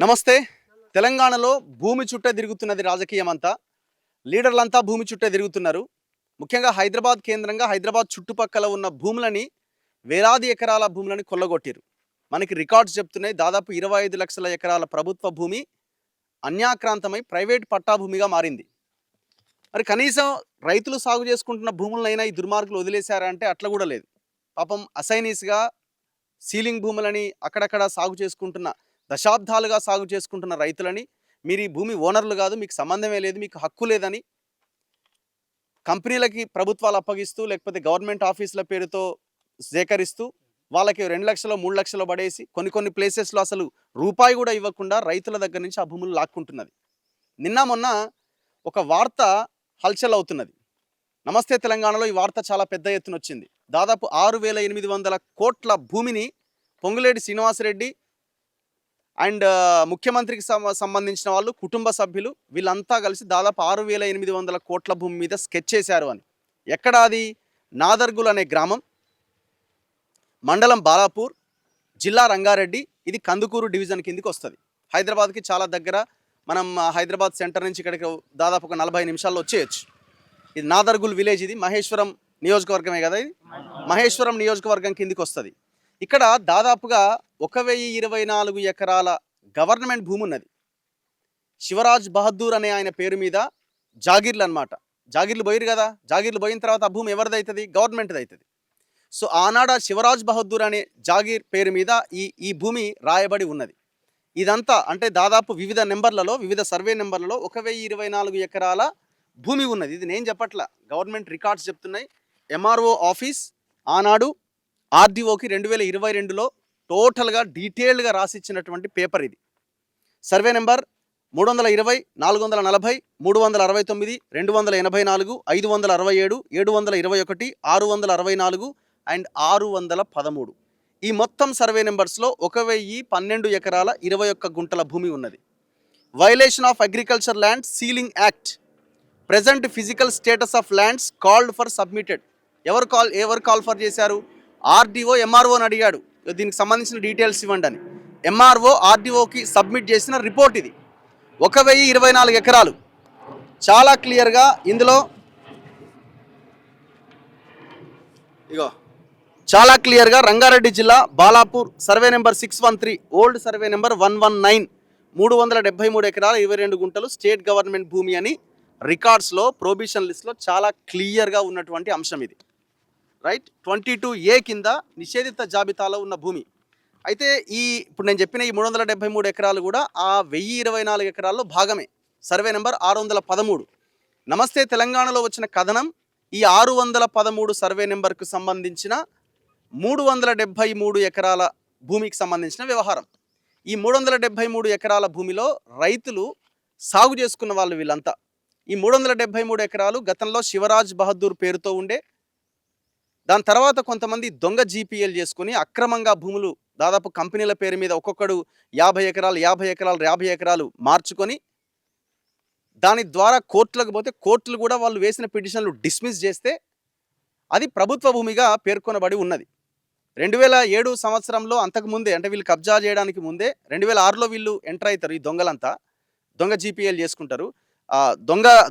నమస్తే. తెలంగాణలో భూమి చుట్టే తిరుగుతున్నది రాజకీయం అంతా. లీడర్లంతా భూమి చుట్టే తిరుగుతున్నారు. ముఖ్యంగా హైదరాబాద్ కేంద్రంగా హైదరాబాద్ చుట్టుపక్కల ఉన్న భూములని వేలాది ఎకరాల భూములని కొల్లగొట్టారు. మనకి రికార్డ్స్ చెప్తున్నాయి. దాదాపు 25 లక్షల ఎకరాల ప్రభుత్వ భూమి అన్యాక్రాంతమై ప్రైవేట్ పట్టా భూమిగా మారింది. మరి కనీసం రైతులు సాగు చేసుకుంటున్న భూములనైనా ఈ దుర్మార్గులు వదిలేశారా అంటే అట్లా కూడా లేదు. పాపం అసైనీస్గా సీలింగ్ భూములని అక్కడక్కడ సాగు చేసుకుంటున్న దశాబ్దాలుగా సాగు చేసుకుంటున్న రైతులని మీరు ఈ భూమి ఓనర్లు కాదు, మీకు సంబంధమే లేదు, మీకు హక్కు లేదని కంపెనీలకి ప్రభుత్వాలు అప్పగిస్తూ లేకపోతే గవర్నమెంట్ ఆఫీసుల పేరుతో సేకరిస్తూ వాళ్ళకి 2 లక్షలు 3 లక్షలు పడేసి కొన్ని ప్లేసెస్లో అసలు రూపాయి కూడా ఇవ్వకుండా రైతుల దగ్గర నుంచి ఆ భూములు లాక్కుంటున్నది. నిన్న మొన్న ఒక వార్త హల్చల్ అవుతున్నది. నమస్తే తెలంగాణలో ఈ వార్త చాలా పెద్ద ఎత్తున వచ్చింది. దాదాపు 6,800 కోట్ల భూమిని పొంగులేటి శ్రీనివాసరెడ్డి అండ్ ముఖ్యమంత్రికి సంబంధించిన వాళ్ళు, కుటుంబ సభ్యులు వీళ్ళంతా కలిసి దాదాపు 6,800 కోట్ల భూమి మీద స్కెచ్ చేశారు అని. ఎక్కడ అది? నాదర్గుల్ అనే గ్రామం, మండలం బాలాపూర్, జిల్లా రంగారెడ్డి. ఇది కందుకూరు డివిజన్ కిందికి వస్తుంది. హైదరాబాద్కి చాలా దగ్గర. మనం హైదరాబాద్ సెంటర్ నుంచి ఇక్కడికి దాదాపు ఒక 40 నిమిషాల్లో వచ్చేయచ్చు. ఇది నాదర్గుల్ విలేజ్. ఇది మహేశ్వరం నియోజకవర్గమే కదా. ఇది మహేశ్వరం నియోజకవర్గం కిందికి వస్తుంది. ఇక్కడ దాదాపుగా 1,024 ఎకరాల గవర్నమెంట్ భూమి ఉన్నది. శివరాజ్ బహదూర్ అనే ఆయన పేరు మీద జాగీర్లు అనమాట. జాగీర్లు పోయిరు కదా. జాగీర్లు పోయిన తర్వాత ఆ భూమి ఎవరిది అవుతుంది? గవర్నమెంట్ది అవుతుంది. సో ఆనాడు శివరాజ్ బహదూర్ అనే జాగీర్ పేరు మీద ఈ భూమి రాయబడి ఉన్నది. ఇదంతా అంటే దాదాపు వివిధ నెంబర్లలో, వివిధ సర్వే నెంబర్లలో 1,024 ఎకరాల భూమి ఉన్నది. ఇది నేను చెప్పట్లా, గవర్నమెంట్ రికార్డ్స్ చెప్తున్నాయి. ఎంఆర్ఓ ఆఫీస్ ఆనాడు ఆర్డీఓకి 2022లో టోటల్గా డీటెయిల్డ్గా రాసిచ్చినటువంటి పేపర్ ఇది. Survey number 320, 440, 369, 284, 567, 721, 664 and 613. ఈ మొత్తం సర్వే నెంబర్స్లో 1,012 ఎకరాల 21 గుంటల భూమి ఉన్నది. Violation of agriculture land ceiling act, present physical status of lands called for submitted. ఎవరు కాల్ ఫర్ చేశారు? ఆర్డీఓ ఎంఆర్ఓని అడిగాడు, దీనికి సంబంధించిన డీటెయిల్స్ ఇవ్వండి అని. ఎంఆర్ఓ ఆర్డీఓకి సబ్మిట్ చేసిన రిపోర్ట్ ఇది. 1,024 ఎకరాలు. చాలా క్లియర్గా ఇందులో చాలా క్లియర్గా రంగారెడ్డి జిల్లా Balapur survey number 613, old survey number 119, 373 ఎకరాల 22 గుంటలు స్టేట్ గవర్నమెంట్ భూమి అని రికార్డ్స్లో, ప్రొబిషన్ లిస్ట్లో చాలా క్లియర్గా ఉన్నటువంటి అంశం ఇది. రైట్. 22A కింద నిషేధిత జాబితాలో ఉన్న భూమి. అయితే ఇప్పుడు నేను చెప్పిన ఈ 373 ఎకరాలు కూడా ఆ 1,024 ఎకరాల్లో భాగమే. Survey number 613. నమస్తే తెలంగాణలో వచ్చిన కథనం ఈ 613 సర్వే నెంబర్కు సంబంధించిన 373 ఎకరాల భూమికి సంబంధించిన వ్యవహారం. ఈ 373 ఎకరాల భూమిలో రైతులు సాగు చేసుకున్న వాళ్ళు వీళ్ళంతా. ఈ 373 ఎకరాలు గతంలో శివరాజ్ బహదూర్ పేరుతో ఉండే. దాని తర్వాత కొంతమంది దొంగ జీపీఎల్ చేసుకుని అక్రమంగా భూములు దాదాపు కంపెనీల పేరు మీద ఒక్కొక్కడు 50 ఎకరాలు 50 ఎకరాలు 50 ఎకరాలు మార్చుకొని దాని ద్వారా కోర్టులకు పోతే కోర్టులు కూడా వాళ్ళు వేసిన పిటిషన్లు డిస్మిస్ చేస్తే అది ప్రభుత్వ భూమిగా పేర్కొనబడి ఉన్నది. 2007 సంవత్సరంలో అంతకుముందే, అంటే వీళ్ళు కబ్జా చేయడానికి ముందే 2006లో వీళ్ళు ఎంటర్ అవుతారు. ఈ దొంగలంతా దొంగ జీపీఎల్ చేసుకుంటారు,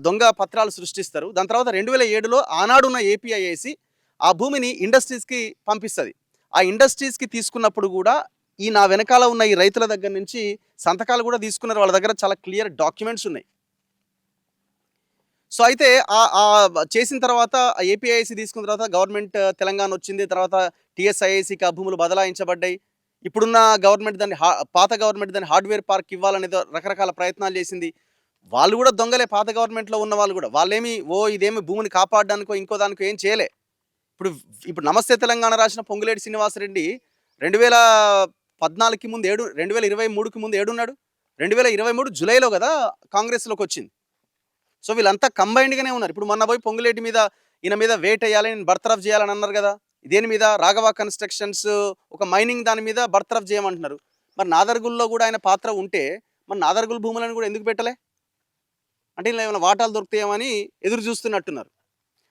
దొంగ పత్రాలు సృష్టిస్తారు. దాని తర్వాత 2007లో ఆనాడున్న ఏపీఐఏసి ఆ భూమిని ఇండస్ట్రీస్కి పంపిస్తుంది. ఆ ఇండస్ట్రీస్కి తీసుకున్నప్పుడు కూడా నా వెనకాల ఉన్న ఈ రైతుల దగ్గర నుంచి సంతకాలు కూడా తీసుకున్నారు. వాళ్ళ దగ్గర చాలా క్లియర్ డాక్యుమెంట్స్ ఉన్నాయి. సో అయితే చేసిన తర్వాత ఏపీఐసి తీసుకున్న తర్వాత గవర్నమెంట్ తెలంగాణ వచ్చింది. తర్వాత టీఎస్ఐఐసికి ఆ భూములు బదలాయించబడ్డాయి. ఇప్పుడున్న గవర్నమెంట్ పాత గవర్నమెంట్ దాన్ని హార్డ్వేర్ పార్క్ ఇవ్వాలనేది రకరకాల ప్రయత్నాలు చేసింది. వాళ్ళు కూడా దొంగలే. పాత గవర్నమెంట్లో ఉన్న వాళ్ళు కూడా వాళ్ళేమి ఇదేమి భూమిని కాపాడడానికో ఇంకో దానికో ఏం చేయలే. ఇప్పుడు నమస్తే తెలంగాణ రాసిన పొంగులేటి శ్రీనివాసరెడ్డి 2014కి ముందు 2023కి ముందు ఏడున్నాడు? 2023 జూలైలో కదా కాంగ్రెస్లోకి వచ్చింది. సో వీళ్ళంతా కంబైన్డ్గానే ఉన్నారు. ఇప్పుడు మొన్న పోయి పొంగులేటి మీద ఈయన మీద వెయిట్ వేయాలి, నేను బర్తరఫ్ చేయాలని అన్నారు కదా. దేని మీద? రాఘవ కన్స్ట్రక్షన్స్ ఒక మైనింగ్ దాని మీద బర్తరఫ్ చేయమంటున్నారు. మరి నాదర్గుల్లో కూడా ఆయన పాత్ర ఉంటే మరి నాదర్గుల్ భూములను కూడా ఎందుకు పెట్టలే? అంటే ఇలా ఏమైనా వాటాలు దొరుకుతాయేమని ఎదురు చూస్తున్నట్టున్నారు.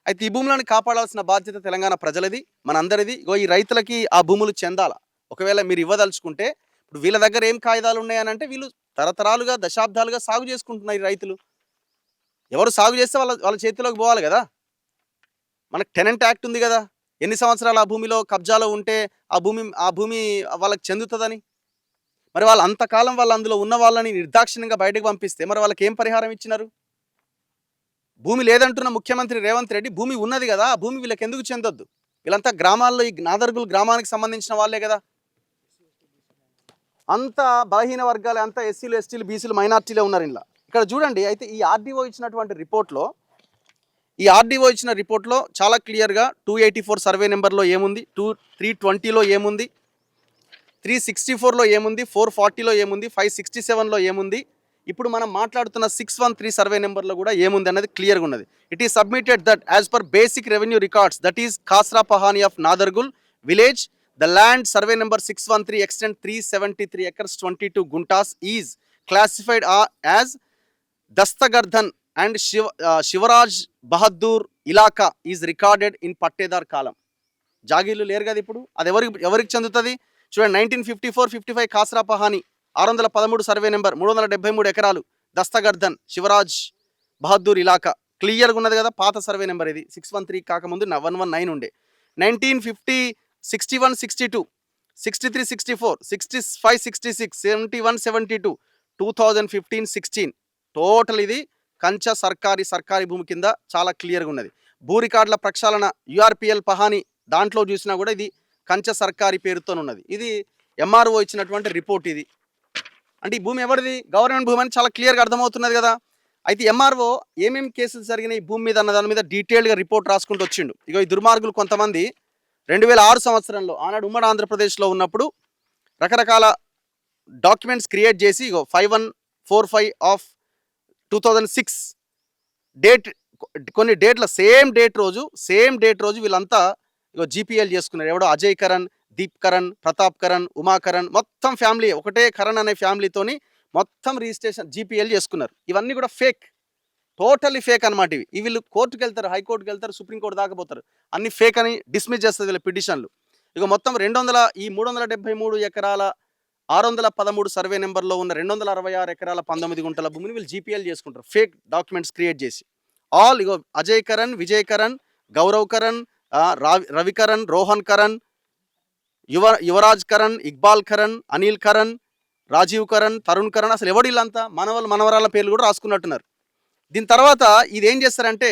అయితే ఈ భూములను కాపాడాల్సిన బాధ్యత తెలంగాణ ప్రజలది, మనందరిది. ఈ రైతులకి ఆ భూములు చెందాల. ఒకవేళ మీరు ఇవ్వదలుచుకుంటే ఇప్పుడు వీళ్ళ దగ్గర ఏం కాగితాలు ఉన్నాయని అంటే వీళ్ళు తరతరాలుగా దశాబ్దాలుగా సాగు చేసుకుంటున్నారు ఈ రైతులు. ఎవరు సాగు చేస్తే వాళ్ళ వాళ్ళ చేతిలోకి పోవాలి కదా. మనకు టెనెంట్ యాక్ట్ ఉంది కదా, ఎన్ని సంవత్సరాలు ఆ భూమిలో కబ్జాలో ఉంటే ఆ భూమి వాళ్ళకి చెందుతుందని. మరి వాళ్ళు అంతకాలం వాళ్ళు అందులో ఉన్న వాళ్ళని నిర్దాక్షిణ్యంగా బయటకు పంపిస్తే మరి వాళ్ళకి ఏం పరిహారం ఇచ్చినారు? భూమి లేదంటున్న ముఖ్యమంత్రి రేవంత్ రెడ్డి భూమి ఉన్నది కదా, ఆ భూమి వీళ్ళకి ఎందుకు చెందొద్దు? వీళ్ళంతా గ్రామాల్లో, ఈ నాదర్గుల్ గ్రామానికి సంబంధించిన వాళ్ళే కదా. అంత బలహీన వర్గాలే, అంత ఎస్సీలు, ఎస్టీలు, బీసీలు, మైనార్టీలే ఉన్నారు ఇలా. ఇక్కడ చూడండి, అయితే ఈ ఆర్డీఓ ఇచ్చినటువంటి రిపోర్ట్లో, చాలా క్లియర్గా 284 సర్వే నెంబర్లో ఏముంది, 320లో ఏముంది, 364లో ఏముంది, 440లో ఏముంది, 567లో ఏముంది, ఇప్పుడు మనం మాట్లాడుతున్న 613 సర్వే నెంబర్లో కూడా ఏముంది అన్నది క్లియర్గా ఉన్నది. It is submitted that as per basic revenue records that is khasra pahani of Nadergul village, the land survey number 613 extent 373 acres 22 guntas is classified as Dastagardhan and Shivaraj Bahadur Ilaka is recorded in Pattedar column. జాగీర్లు లేరు కదా ఇప్పుడు, అది ఎవరికి చెందుతుంది చూడండి. 1954-55 కాస్రా పహాని 613 survey number 373 ఎకరాలు, దస్తగర్ధన్, శివరాజ్ బహదూర్ ఇలాకా, క్లియర్గా ఉన్నది కదా. పాత సర్వే నెంబర్ ఇది, 613 కాకముందు 119 ఉండే. 1950 61-62, 63-64, 65-66, 71-72, 2015-16 టోటల్ ఇది కంచ సర్కారీ భూమి కింద చాలా క్లియర్గా ఉన్నది. భూ రికార్డుల ప్రక్షాళన యూఆర్పిఎల్ పహాని దాంట్లో చూసినా కూడా ఇది కంచ సర్కారీ పేరుతో ఉన్నది. ఇది ఎంఆర్ఓ ఇచ్చినటువంటి రిపోర్ట్ ఇది. అంటే ఈ భూమి ఎవరిది? గవర్నమెంట్ భూమి అని చాలా క్లియర్గా అర్థమవుతున్నది కదా. అయితే ఎంఆర్ఓ ఏమేమి కేసులు జరిగినాయి ఈ భూమి మీద అన్న దాని మీద డీటెయిల్గా రిపోర్ట్ రాసుకుంటూ వచ్చిండు. ఇక ఈ దుర్మార్గులు కొంతమంది 2006 సంవత్సరంలో ఆనాడు ఉమ్మడి ఆంధ్రప్రదేశ్లో ఉన్నప్పుడు రకరకాల డాక్యుమెంట్స్ క్రియేట్ చేసి 5145 ఆఫ్ 2006 డేట్, కొన్ని డేట్ల సేమ్ డేట్ రోజు వీళ్ళంతా జీపీఎల్ చేసుకున్నారు. ఎవడో అజయ్ కరణ్, దీప్ కరణ్, ప్రతాప్ కరణ్, ఉమాకరణ్, మొత్తం ఫ్యామిలీ, ఒకటే కరణ్ అనే ఫ్యామిలీతోని మొత్తం రిజిస్ట్రేషన్ జీపీఎల్ చేసుకున్నారు. ఇవన్నీ కూడా ఫేక్, టోటల్లీ ఫేక్ అనమాట. ఇవి వీళ్ళు కోర్టుకు వెళ్తారు, హైకోర్టుకు వెళ్తారు, సుప్రీంకోర్టు దాకా పోతారు, అన్ని ఫేక్ అని డిస్మిస్ చేస్తుంది వీళ్ళ పిటిషన్లు. ఇక మొత్తం 373 ఎకరాల 613 సర్వే నెంబర్లో ఉన్న 266 ఎకరాల 19 గుంటల భూమిని వీళ్ళు జీపీఎల్ చేసుకుంటారు ఫేక్ డాక్యుమెంట్స్ క్రియేట్ చేసి. ఆల్ ఇగో అజయ్ కరణ్, విజయ్ కరణ్, గౌరవ్ కరణ్, రవికరణ్, రోహన్ కరణ్, యువరాజ్ కరణ్, ఇక్బాల్ కరణ్, అనిల్ కరణ్, రాజీవ్ కరణ్, తరుణ్ కరణ్, అసలు ఎవడు వీళ్ళంతా మనవరాల పేర్లు కూడా రాసుకున్నట్టున్నారు. దీని తర్వాత ఇది ఏం చేస్తారంటే,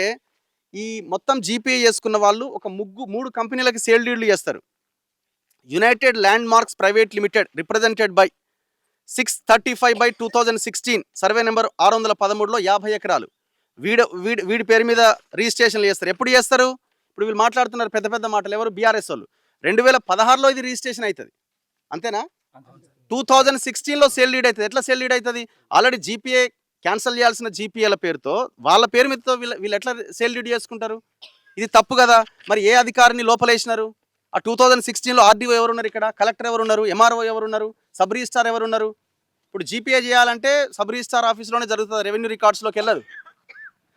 ఈ మొత్తం జీపీఏ చేసుకున్న వాళ్ళు ఒక 3 కంపెనీలకి సేల్ డీడ్లు చేస్తారు. United land marks private limited represented by 635/2016 survey number 613లో 50 ఎకరాలు వీడి పేరు మీద రిజిస్ట్రేషన్లు చేస్తారు. ఎప్పుడు చేస్తారు? ఇప్పుడు వీళ్ళు మాట్లాడుతున్నారు పెద్ద పెద్ద మాటలు. ఎవరు? బీఆర్ఎస్ వాళ్ళు. 2016లో ఇది రిజిస్ట్రేషన్ అవుతుంది, అంతేనా? 2016లో సేల్ డీడ్ అవుతుంది. ఎట్లా సేల్ డీడ్ అవుతుంది? ఆల్రెడీ జీపీఏ క్యాన్సిల్ చేయాల్సిన జీపీఏల పేరుతో వాళ్ళ పేరు మీదతో వీళ్ళు ఎట్లా సేల్ డీడ్ చేసుకుంటారు? ఇది తప్పు కదా. మరి ఏ అధికారిని లోపలేసినారు? ఆ 2016లో ఆర్డీఓ ఎవరున్నారు? ఇక్కడ కలెక్టర్ ఎవరున్నారు? ఎంఆర్ఓ ఎవరున్నారు? సబ్ రిజిస్ట్రార్ ఎవరున్నారు? ఇప్పుడు జీపీఏ చేయాలంటే సబ్ రిజిస్ట్రార్ ఆఫీస్లోనే జరుగుతుంది, రెవెన్యూ రికార్డ్స్లోకి వెళ్ళదు.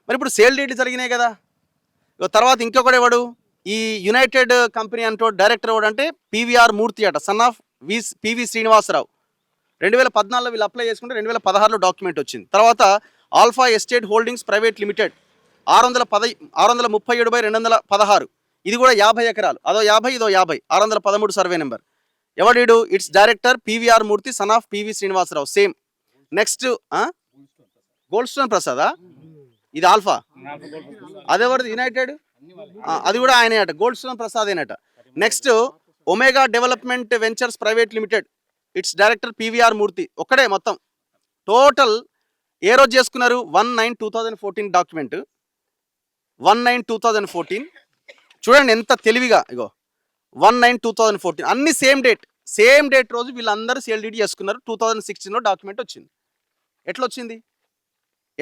మరి ఇప్పుడు సేల్ డీడ్ జరిగినాయి కదా. తర్వాత ఇంకొకటి ఎవడు? ఈ యునైటెడ్ కంపెనీ అంటూ డైరెక్టర్ ఎవడు అంటే పీవీఆర్ మూర్తి అట, సన్ ఆఫ్ పివి శ్రీనివాసరావు. 2014లో వీళ్ళు అప్లై చేసుకుంటే 2016లో డాక్యుమెంట్ వచ్చింది. తర్వాత alpha estate holdings private limited 637/216, ఇది కూడా 50 ఎకరాలు. అదో 50, ఇదో 50, 613 సర్వే నెంబర్. ఎవడు? It's director PVR Murthy, son of PV Srinivasarao. Same. Next gold stone ప్రసాదా? ఇది ఆల్ఫా. అదెవరిది? యునైటెడ్, అది కూడా ఆయనే అట, gold stone Prasad ఏనట. Next omega development ventures private limited, it's director PVR మూర్తి. ఒక్కడే మొత్తం. టోటల్ ఏ రోజు చేసుకున్నారు? 1/9/2014 డాక్యుమెంట్, 1/9/2014. చూడండి ఎంత తెలివిగా. ఇగో 1/9/2014 అన్ని సేమ్ డేట్ రోజు వీళ్ళందరూ సేల్ డీడ్ చేసుకున్నారు. 2016లో డాక్యుమెంట్ వచ్చింది. ఎట్లా వచ్చింది?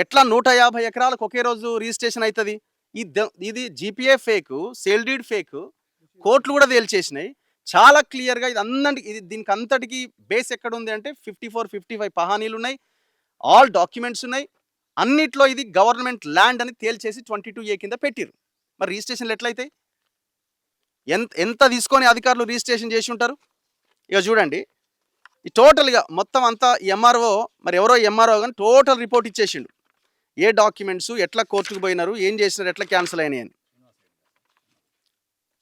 ఎట్లా 150 ఎకరాలకు ఒకే రోజు రిజిస్ట్రేషన్ అవుతుంది? ఇది GPA fake, sale deed fake, కోర్టులు కూడా తేల్చేసినాయి చాలా క్లియర్గా. దీనికి అంతటికి బేస్ ఎక్కడ ఉంది అంటే 54-55 పహానీలు ఉన్నాయి, ఆల్ డాక్యుమెంట్స్ ఉన్నాయి, అన్నిట్లో ఇది గవర్నమెంట్ ల్యాండ్ అని తేల్చేసి 22A కింద పెట్టిరు. మరి రిజిస్ట్రేషన్లు ఎట్లయితాయి? ఎంత తీసుకొని అధికారులు రిజిస్ట్రేషన్ చేసి ఉంటారు? ఇక చూడండి, ఈ టోటల్గా మొత్తం అంతా ఎంఆర్ఓ మరి ఎవరో ఎంఆర్ఓ కానీ టోటల్ రిపోర్ట్ ఇచ్చేసిండు. ఏ డాక్యుమెంట్స్ ఎట్లా కోర్టుకు పోయినారు, ఏం చేసినారు, ఎట్లా క్యాన్సిల్ అయినాయి అని.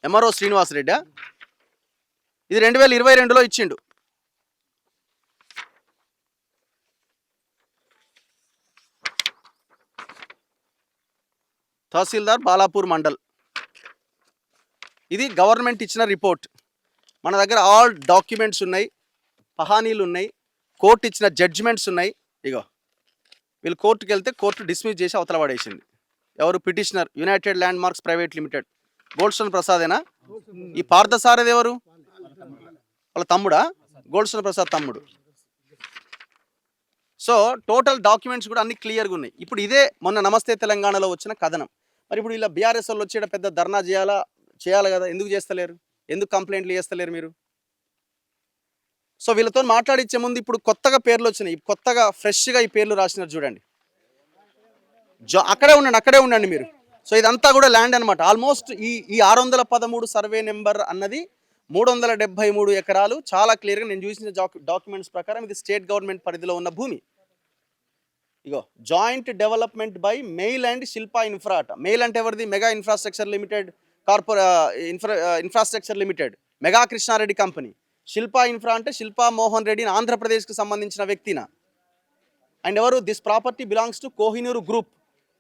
ఎంఆర్ఓ శ్రీనివాసరెడ్డి ఇది 2022లో ఇచ్చిండు. తహసీల్దార్ బాలాపూర్ మండల్. ఇది గవర్నమెంట్ ఇచ్చిన రిపోర్ట్. మన దగ్గర ఆల్ డాక్యుమెంట్స్ ఉన్నాయి, పహానీలు ఉన్నాయి, కోర్టు ఇచ్చిన జడ్జిమెంట్స్ ఉన్నాయి. ఇగో వీళ్ళు కోర్టుకు వెళ్తే కోర్టు డిస్మిస్ చేసి అవతల పడేసింది. ఎవరు? Petitioner united land marks private limited. Goldstone ప్రసాదేనా? ఈ పార్థసారథి ఎవరు? వాళ్ళ తమ్ముడా? గోల్డ్స్టోన్ ప్రసాద్ తమ్ముడు. సో టోటల్ డాక్యుమెంట్స్ కూడా అన్ని క్లియర్గా ఉన్నాయి. ఇప్పుడు ఇదే మొన్న నమస్తే తెలంగాణలో వచ్చిన కథనం. మరి ఇప్పుడు ఇలా బీఆర్ఎస్ వాళ్ళు వచ్చేట పెద్ద ధర్నా చేయాలి కదా, ఎందుకు చేస్తలేరు? ఎందుకు కంప్లైంట్లు చేస్తలేరు మీరు? సో వీళ్ళతో మాట్లాడించే ముందు ఇప్పుడు కొత్తగా పేర్లు వచ్చినాయి, కొత్తగా ఫ్రెష్గా ఈ పేర్లు రాసినారు చూడండి. అక్కడే ఉండండి మీరు. సో ఇదంతా కూడా ల్యాండ్ అనమాట. ఆల్మోస్ట్ ఈ 613 సర్వే నెంబర్ అన్నది 373 ఎకరాలు. చాలా క్లియర్గా నేను చూసిన డాక్యుమెంట్స్ ప్రకారం ఇది స్టేట్ గవర్నమెంట్ పరిధిలో ఉన్న భూమి. ఇగో joint development by male and Shilpa infra అట. మెయిల్ అంటే ఎవరిది? Mega infrastructure limited, infrastructure limited, mega Krishna Reddy company. Shilpa infra అంటే శిల్పా మోహన్ రెడ్డిని ఆంధ్రప్రదేశ్కి సంబంధించిన వ్యక్తిన. అండ్ ఎవరు? This property belongs to Kohinoor group.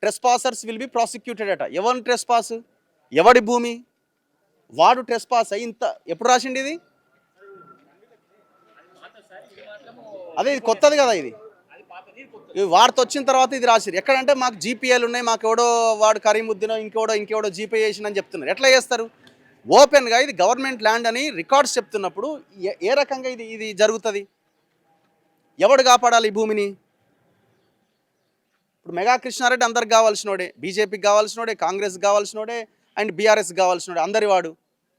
ట్రెస్పాసర్స్ will be prosecuted అట. ఎవరి ట్రెస్పాస్? ఎవడి భూమి? వాడు ట్రెస్పాస్ అయ్యి ఇంత ఎప్పుడు రాసిండి ఇది? అదే ఇది కొత్తది కదా, ఇది వార్త వచ్చిన తర్వాత ఇది రాసిరు. ఎక్కడంటే మాకు జీపీఏలు ఉన్నాయి, మాకు ఎవడో వాడు కరీముద్దీనో ఇంకెవడో జీపీ చేసిందని చెప్తున్నారు. ఎట్లా చేస్తారు? ఓపెన్గా ఇది గవర్నమెంట్ ల్యాండ్ అని రికార్డ్స్ చెప్తున్నప్పుడు ఏ రకంగా ఇది జరుగుతుంది? ఎవడు కాపాడాలి ఈ భూమిని? ఇప్పుడు మెగా కృష్ణారెడ్డి అందరికి కావాల్సినోడే, బీజేపీకి కావాల్సినోడే, కాంగ్రెస్కి కావాల్సినోడే, అండ్ బీఆర్ఎస్కి కావాల్సినోడే, అందరి వాడు.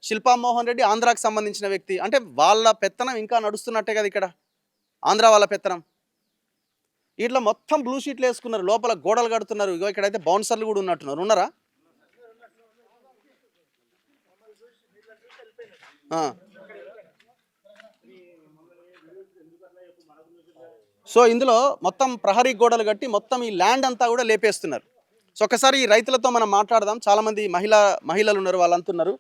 శిల్పా మోహన్ రెడ్డి ఆంధ్రాకి సంబంధించిన వ్యక్తి. అంటే వాళ్ళ పెత్తనం ఇంకా నడుస్తున్నట్టే కదా ఇక్కడ, ఆంధ్ర వాళ్ళ పెత్తనం. ఇట్లా మొత్తం బ్లూ షీట్లు వేసుకున్నారు, లోపల గోడలు కడుతున్నారు. ఇగో ఇక్కడైతే బౌన్సర్లు కూడా ఉన్నట్టున్నారు. ఉన్నారా? సో ఇందులో మొత్తం ప్రహరీ గోడలు కట్టి మొత్తం ఈ ల్యాండ్ అంతా కూడా లేపేస్తున్నారు. సో ఒకసారి ఈ రైతులతో మనం మాట్లాడదాం. చాలామంది మహిళలు ఉన్నారు, వాళ్ళు అంటున్నారు